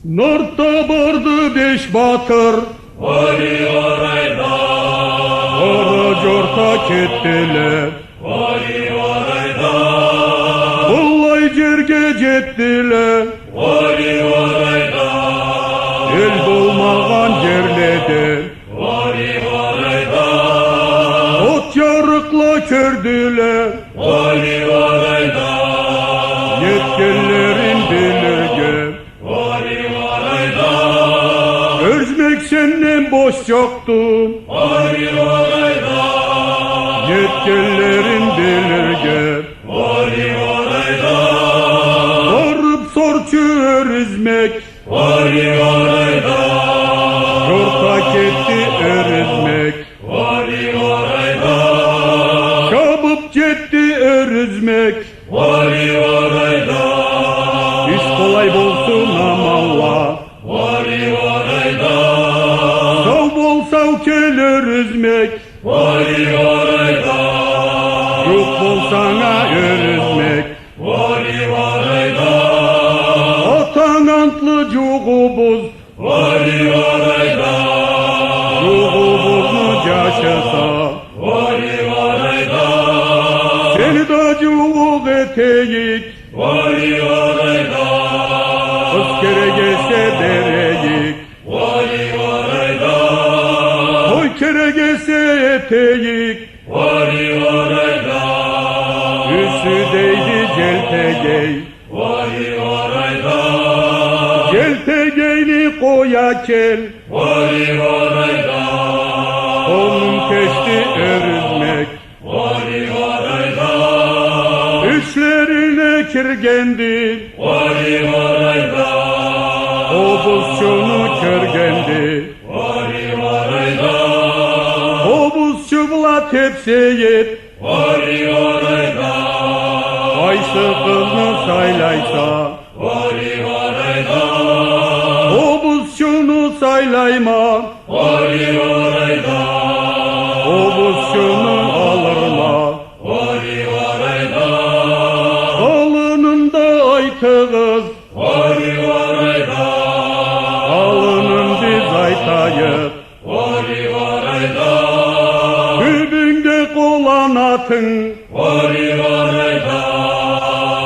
Nortta bardı beş batır, Vali orayda, Kara corta kettiler, vali orayda, Vallahi cerge cettiler, vali orayda, El dolmagan cerledi, vali orayda, Ot yarıkla kördüler, vali orayda, Yetkililerin bilirge, vali orayda, Özmek senden boş yoktu, vali orayda, Yetkililerin bilirge, vali orayda, Varıp sorçu erizmek, vali orayda, Corta ketti erizmek, vali orayda, Çabıp cetti erizmek, vali orayda, İş kolay bolsun amalla, vali orayda, Sav bol sav keler üzmek, vali orayda, Yok bolsana erizmek, vali orayda, Atan antlı cuğubuz, vali orayda, Cuğubuzunu caşasa, vali orayda, Seni da cuğuk eteyik, vali orayda, Kız kere geçse dereyik, vali orayda, Koy kere geçse eteyik, vali orayda, Üssü değdi celtegey, vali orayda, Celtegeyni koya kel, vali orayda, Onun keşti erizmek, vali orayda, Üçlerine kirgendi, vali orayda, Obuzçunu körgendi, vali orayda, Obuzçu bula tepsiyet, vali orayda, Aysı kızını saylaysa, vali orayda, Obuzçunu saylayma, vali orayda, Obuzçunu alırma, vali orayda, Alınında aytığız, vali orayda, alının biz aytayık, vali orayda, Hübünde kolan atın, vali orayda,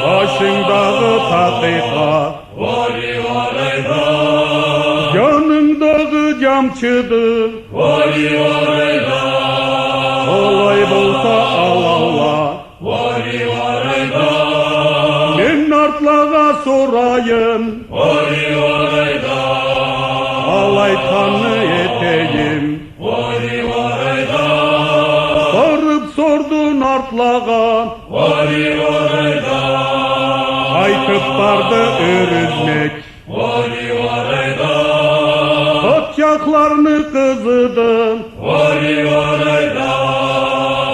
başındağı takika, vali orayda, yanındağı camçıdır, vali orayda, olay bolsa al Allah, vali orayda, ben nartlağa sorayım, vali orayda, alay tanı eteyim, vali orayda, varıp sordu nartlağa, vali orayda, aytıp vardı örüzmek, vali orayda, Atçaklarını kızıdım, vali orayda,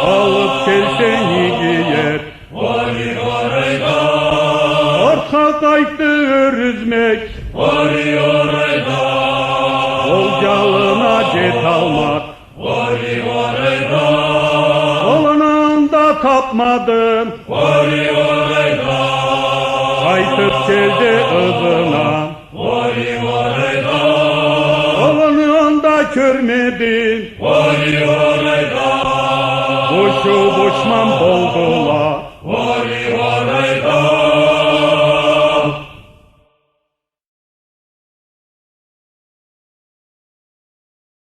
alıp gelsen giyer, vali orayda, arka kayıttı örüzmek, vali orayda, olcalına cet almak, vali orayda, olanağında tapmadım, vali orayda, aytıp geldi ızına, vali orayda, olanağında körmedin, vali orayda, boşu boşman boldula, vali orayda,